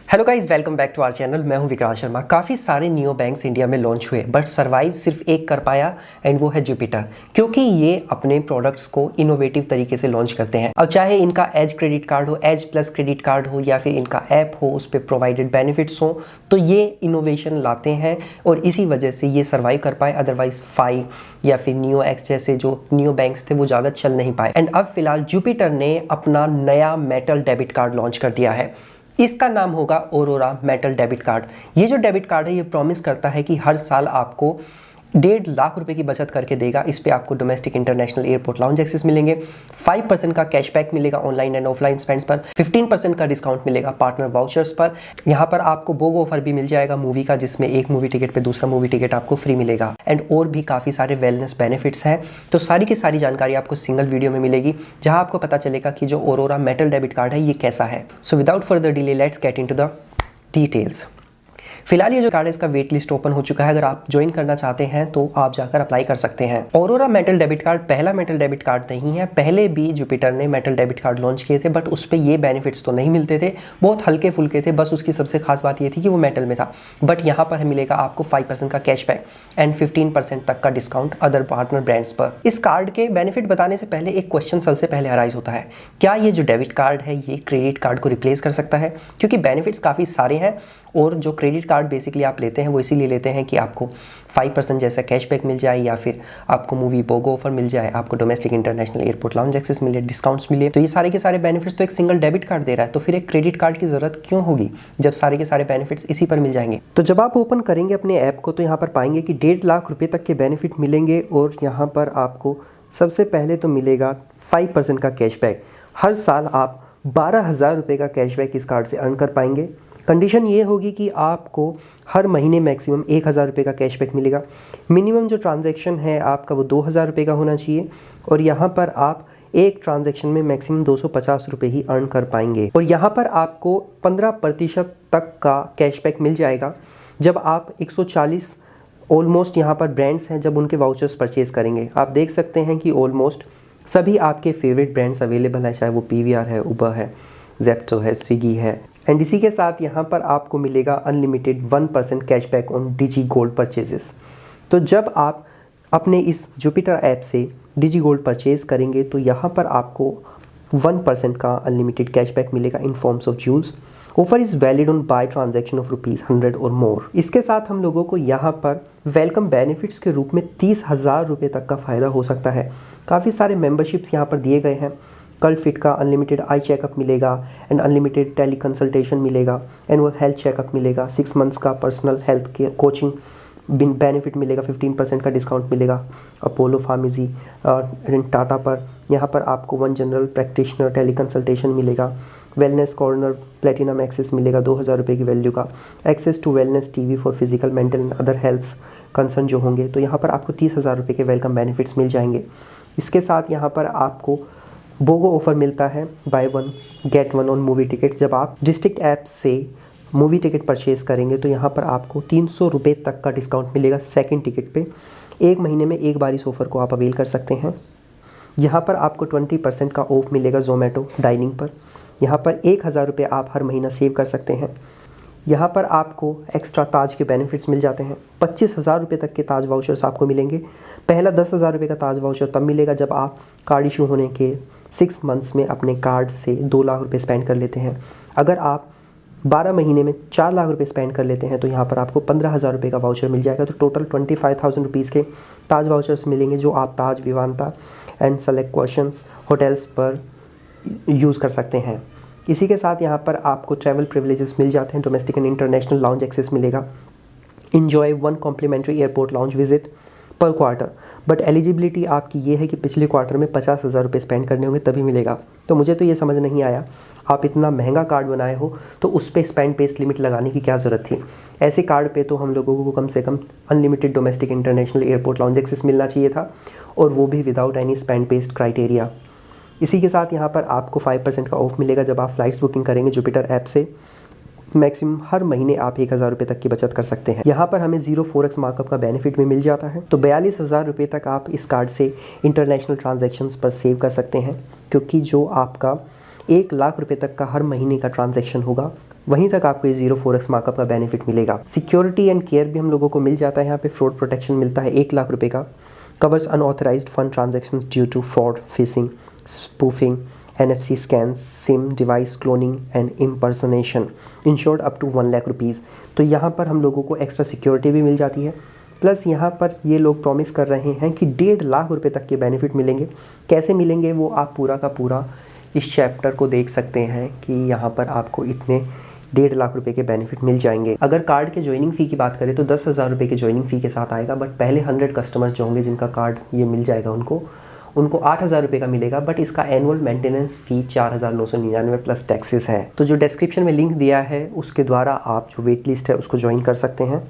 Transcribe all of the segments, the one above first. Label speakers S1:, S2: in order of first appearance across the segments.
S1: Hello guys, welcome back to our channel. मैं हूं विक्रांत शर्मा। काफ़ी सारे नियो बैंक्स इंडिया में लॉन्च हुए बट सरवाइव सिर्फ एक कर पाया एंड वो है जुपिटर, क्योंकि ये अपने प्रोडक्ट्स को इनोवेटिव तरीके से लॉन्च करते हैं। अब चाहे इनका एज क्रेडिट कार्ड हो, एज प्लस क्रेडिट कार्ड हो, या फिर इनका ऐप हो, उस पर प्रोवाइडेड बेनिफिट्स हो, तो ये इनोवेशन लाते हैं और इसी वजह से ये सर्वाइव कर पाए। अदरवाइज फाइव या फिर नियो एक्स जैसे जो नियो बैंक्स थे वो ज़्यादा चल नहीं पाए। एंड अब फिलहाल जुपिटर ने अपना नया मेटल डेबिट कार्ड लॉन्च कर दिया है। इसका नाम होगा ऑरोरा मेटल डेबिट कार्ड। ये जो डेबिट कार्ड है ये प्रॉमिस करता है कि हर साल आपको 1.5 लाख रुपए की बचत करके देगा। इस पे आपको domestic international airport lounge access मिलेंगे, 5% का कैशबैक मिलेगा ऑनलाइन एंड ऑफलाइन स्पेंड्स पर, 15% का डिस्काउंट मिलेगा पार्टनर वाउचर्स पर। यहाँ पर आपको बोगो ऑफर भी मिल जाएगा मूवी का, जिसमें एक मूवी टिकट पे दूसरा मूवी टिकट आपको फ्री मिलेगा एंड और भी काफ़ी सारे वेलनेस बेनिफिट्स हैं। तो सारी की सारी जानकारी आपको सिंगल वीडियो में मिलेगी, जहाँ आपको पता चलेगा कि जो ऑरोरा मेटल डेबिट कार्ड है ये कैसा है। So without further delay let's get into the details. फिलहाल ये जो कार्ड है इसका वेट लिस्ट ओपन हो चुका है। अगर आप ज्वाइन करना चाहते हैं तो आप जाकर अप्लाई कर सकते हैं। ऑरोरा मेटल डेबिट कार्ड पहला मेटल डेबिट कार्ड नहीं है। पहले भी जुपिटर ने मेटल डेबिट कार्ड लॉन्च किए थे बट उस पर ये बेनिफिट्स तो नहीं मिलते थे, बहुत हल्के फुल्के थे। बस उसकी सबसे खास बात ये थी कि वो मेटल में था। बट यहाँ पर मिलेगा आपको 5% का कैशबैक एंड 15% तक का डिस्काउंट अदर पार्टनर ब्रांड्स पर। इस कार्ड के बेनिफिट बताने से पहले एक क्वेश्चन सबसे पहले अराइज होता है, क्या ये जो डेबिट कार्ड है ये क्रेडिट कार्ड को रिप्लेस कर सकता है? क्योंकि बेनिफिट्स काफ़ी सारे हैं और जो क्रेडिट कार्ड बेसिकली आप लेते हैं वो इसीलिए लेते हैं कि आपको 5% जैसा कैशबैक मिल जाए, या फिर आपको मूवी बोगो ऑफर मिल जाए, आपको domestic international airport lounge access मिले, डिस्काउंट्स मिले। तो ये सारे के सारे बेनिफिट्स तो एक सिंगल डेबिट कार्ड दे रहा है, तो फिर एक क्रेडिट कार्ड की ज़रूरत क्यों होगी जब सारे के सारे बेनिफिट्स इसी पर मिल जाएंगे? तो जब आप ओपन करेंगे अपने ऐप को तो यहाँ पर पाएंगे कि 1.5 लाख रुपये तक के बेनिफिट मिलेंगे और यहाँ पर आपको सबसे पहले तो मिलेगा 5% का कैशबैक। हर साल आप 12,000 रुपये का कैशबैक इस कार्ड से अर्न कर पाएंगे। कंडीशन ये होगी कि आपको हर महीने मैक्सिमम 1,000 रुपये का कैशबैक मिलेगा। मिनिमम जो ट्रांजैक्शन है आपका वो 2,000 रुपये का होना चाहिए और यहाँ पर आप एक ट्रांजैक्शन में मैक्सिमम 250 रुपये ही अर्न कर पाएंगे। और यहाँ पर आपको 15% तक का कैशबैक मिल जाएगा जब आप 140 ऑलमोस्ट यहाँ पर ब्रांड्स हैं जब उनके वाउचर्स परचेज़ करेंगे। आप देख सकते हैं कि ऑलमोस्ट सभी आपके फेवरेट ब्रांड्स अवेलेबल है, चाहे वो PVR है, उबर है, जेप्टो है, स्विगी है। एंड इसी के साथ यहाँ पर आपको मिलेगा unlimited 1% cashback on digi gold purchases. तो जब आप अपने इस जुपिटर ऐप से डिजी गोल्ड परचेज करेंगे तो यहाँ पर आपको 1% का अनलिमिटेड कैशबैक मिलेगा in forms of jewels. Offer is valid on buy transaction of ₹100 और मोर। इसके साथ हम लोगों को यहाँ पर वेलकम बेनिफिट्स के रूप में 30,000 रुपये तक का फ़ायदा हो सकता है। काफ़ी सारे मेंबरशिप्स यहाँ पर दिए गए हैं। कल्ट फिट का अनलिमिटेड आई चेकअप मिलेगा एंड अनलिमिटेड टेली कंसल्टेशन मिलेगा, एनुअल हेल्थ चेकअप मिलेगा, 6 मंथ्स का पर्सनल हेल्थ के कोचिंग बेनिफिट मिलेगा, 15% का डिस्काउंट मिलेगा अपोलो फार्मेसी टाटा पर। यहाँ पर आपको 1 जनरल प्रैक्टिशनर टेली कंसल्टेशन मिलेगा, वेलनेस कॉर्नर प्लेटिनम एक्सेस मिलेगा 2,000 रुपये की वैल्यू का, access to wellness TV for physical mental and other health concern जो होंगे। तो यहाँ पर आपको 30,000 रुपये के वेलकम बेनिफिट्स मिल जाएंगे। इसके साथ यहाँ पर आपको बोगो ऑफर मिलता है, buy 1 get 1 on movie ticket. जब आप डिस्ट्रिक्ट ऐप से मूवी टिकट परचेज़ करेंगे तो यहाँ पर आपको 300 रुपये तक का डिस्काउंट मिलेगा सेकंड टिकट पे। एक महीने में एक बार इस ऑफ़र को आप अवेल कर सकते हैं। यहाँ पर आपको 20% का ऑफ मिलेगा जोमेटो डाइनिंग पर। यहाँ पर 1,000 रुपये आप हर महीना सेव कर सकते हैं। यहाँ पर आपको एक्स्ट्रा ताज के बेनिफिट्स मिल जाते हैं। 25,000 रुपये तक के ताज वाउचर्स आपको मिलेंगे। पहला 10,000 रुपये का ताज वाउचर तब मिलेगा जब आप कार्ड इशू होने के 6 मंथ्स में अपने कार्ड से 2 लाख रुपये स्पेंड कर लेते हैं। अगर आप 12 महीने में 4 लाख रुपये स्पेंड कर लेते हैं तो यहाँ पर आपको 15,000 रुपये का वाउचर मिल जाएगा। तो टोटल 25,000 रुपीज़ के ताज वाउचर्स मिलेंगे जो आप Taj, Vivanta and SeleQtions hotels पर यूज़ कर सकते हैं। इसी के साथ यहाँ पर आपको ट्रैवल प्रिविलेजेस मिल जाते हैं, domestic and international lounge access मिलेगा, enjoy 1 complimentary airport lounge visit per quarter. But eligibility आपकी ये है कि पिछले क्वार्टर में 50,000 रुपये स्पेंड करने होंगे तभी मिलेगा। तो मुझे तो ये समझ नहीं आया, आप इतना महंगा कार्ड बनाए हो तो उस पर स्पेंड बेस लिमिट लगाने की क्या ज़रूरत थी? ऐसे कार्ड पे तो हम लोगों को कम से कम unlimited domestic international airport lounge access मिलना चाहिए था, और वो भी without any spend based criteria. इसी के साथ यहाँ पर आपको 5% का ऑफ मिलेगा जब आप फ़्लाइट्स बुकिंग करेंगे जुपिटर ऐप से। मैक्सिमम हर महीने आप 1,000 रुपये तक की बचत कर सकते हैं। यहाँ पर हमें 0 4x मार्कअप का बेनिफिट भी मिल जाता है। तो 42,000 रुपये तक आप इस कार्ड से इंटरनेशनल ट्रांजैक्शंस पर सेव कर सकते हैं, क्योंकि जो आपका 1 लाख रुपये तक का हर महीने का ट्रांजैक्शन होगा वहीं तक आपको ये 0 4x मार्कअप का बेनिफिट मिलेगा। सिक्योरिटी एंड केयर भी हम लोगों को मिल जाता है यहाँ पे। फ्रॉड प्रोटेक्शन मिलता है 1 लाख रुपए का। Covers unauthorised fund transactions due to fraud, phishing, spoofing, NFC scans, SIM device cloning and impersonation, insured up to 1 lakh rupees. तो यहाँ पर हम लोगों को एक्स्ट्रा सिक्योरिटी भी मिल जाती है। प्लस यहाँ पर ये लोग प्रॉमिस कर रहे हैं कि 1.5 लाख रुपए तक के बेनिफिट मिलेंगे। कैसे मिलेंगे वो आप पूरा का पूरा इस चैप्टर को देख सकते हैं कि यहाँ पर आपको इतने 1.5 लाख रुपए के बेनिफिट मिल जाएंगे। अगर कार्ड के ज्वाइनिंग फ़ी की बात करें तो 10,000 रुपये के ज्वाइनिंग फ़ी के साथ आएगा, बट पहले 100 कस्टमर्स जो होंगे जिनका कार्ड ये मिल जाएगा उनको 8,000 रुपये का मिलेगा, बट इसका एनुअल मेंटेनेंस फ़ी 4,999 प्लस टैक्सेस है। तो जो डिस्क्रिप्शन में लिंक दिया है उसके द्वारा आप जो वेट लिस्ट है उसको ज्वाइन कर सकते हैं।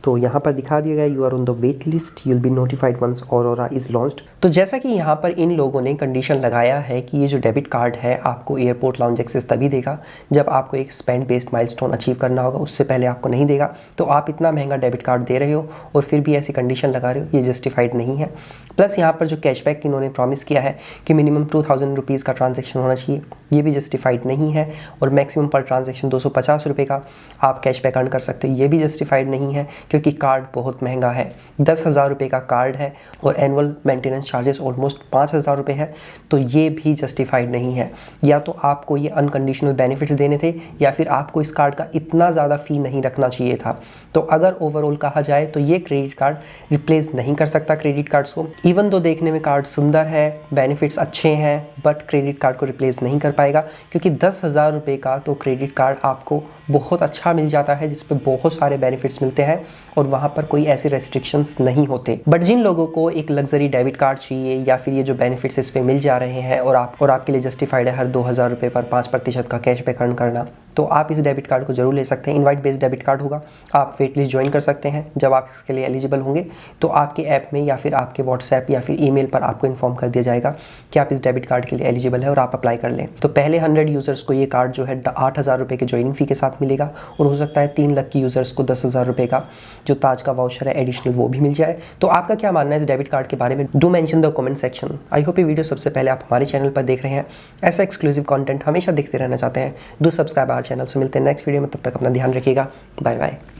S1: तो यहाँ पर दिखा दिया गया you are on the wait list, you will be notified once Aurora is launched. तो जैसा कि यहाँ पर इन लोगों ने कंडीशन लगाया है कि ये जो डेबिट कार्ड है आपको एयरपोर्ट लाउंज एक्सेस तभी देगा जब आपको एक स्पेंड बेस्ड माइलस्टोन अचीव करना होगा, उससे पहले आपको नहीं देगा। तो आप इतना महंगा डेबिट कार्ड दे रहे हो और फिर भी ऐसी कंडीशन लगा रहे हो, ये जस्टिफाइड नहीं है। प्लस यहाँ पर जो कैशबैक इन्होंने प्रॉमिस किया है कि मिनिमम 2,000 रुपीज़ का ट्रांजेक्शन होना चाहिए, ये भी जस्टिफाइड नहीं है। और मैक्सिमम पर ट्रांजेक्शन 250 रुपये का आप कैशबैक अर्न कर सकते हो, ये भी जस्टिफाइड नहीं है क्योंकि कार्ड बहुत महंगा है। 10,000 रुपये का कार्ड है और एनुअल मेंटेनेंस चार्जेस ऑलमोस्ट 5,000 रुपये है, तो ये भी जस्टिफाइड नहीं है। या तो आपको ये अनकंडीशनल बेनिफिट्स देने थे या फिर आपको इस कार्ड का इतना ज़्यादा फ़ी नहीं रखना चाहिए था। तो अगर ओवरऑल कहा जाए तो ये क्रेडिट कार्ड रिप्लेस नहीं कर सकता क्रेडिट कार्ड्स को। इवन तो देखने में कार्ड सुंदर है, बेनिफिट्स अच्छे हैं, बट क्रेडिट कार्ड को रिप्लेस नहीं कर पाएगा क्योंकि 10,000 रुपये का तो क्रेडिट कार्ड आपको बहुत अच्छा मिल जाता है जिस पे बहुत सारे बेनिफिट्स मिलते हैं और वहाँ पर कोई ऐसे रेस्ट्रिक्शंस नहीं होते। बट जिन लोगों को एक लग्जरी डेबिट कार्ड चाहिए या फिर ये जो बेनिफिट्स इस पे मिल जा रहे हैं और आपके लिए जस्टिफाइड है हर 2,000 रुपये पर 5% का कैशबैक अर्न करना, तो आप इस डेबिट कार्ड को जरूर ले सकते हैं। इनवाइट बेस्ड डेबिट कार्ड होगा, आप वेट लिस्ट ज्वाइन कर सकते हैं। जब आप इसके लिए एलिजिबल होंगे तो आपके ऐप में या फिर आपके व्हाट्सएप या फिर ईमेल पर आपको इन्फॉर्म कर दिया जाएगा कि आप इस डेबिट कार्ड के लिए एलिजिबल है और आप अप्लाई कर लें। तो पहले 100 यूज़र्स को ये कार्ड जो है 8,000 रुपये के ज्वाइनिंग फ़ी के साथ मिलेगा और हो सकता है 3 लाख की यूज़र्स को 10,000 रुपये का जो ताज का वाउचर है एडिशनल वो भी मिल जाए। तो आपका क्या मानना है इस डेबिट कार्ड के बारे में? Do mention the comment section. I hope ये वीडियो सबसे पहले आप हमारे चैनल पर देख रहे हैं। ऐसा एक्सक्लूसिव कंटेंट हमेशा देखते रहना चाहते हैं, डू सब्सक्राइब आवर चैनल। से मिलते हैं नेक्स्ट वीडियो में, तब तक अपना ध्यान रखिएगा। Bye bye.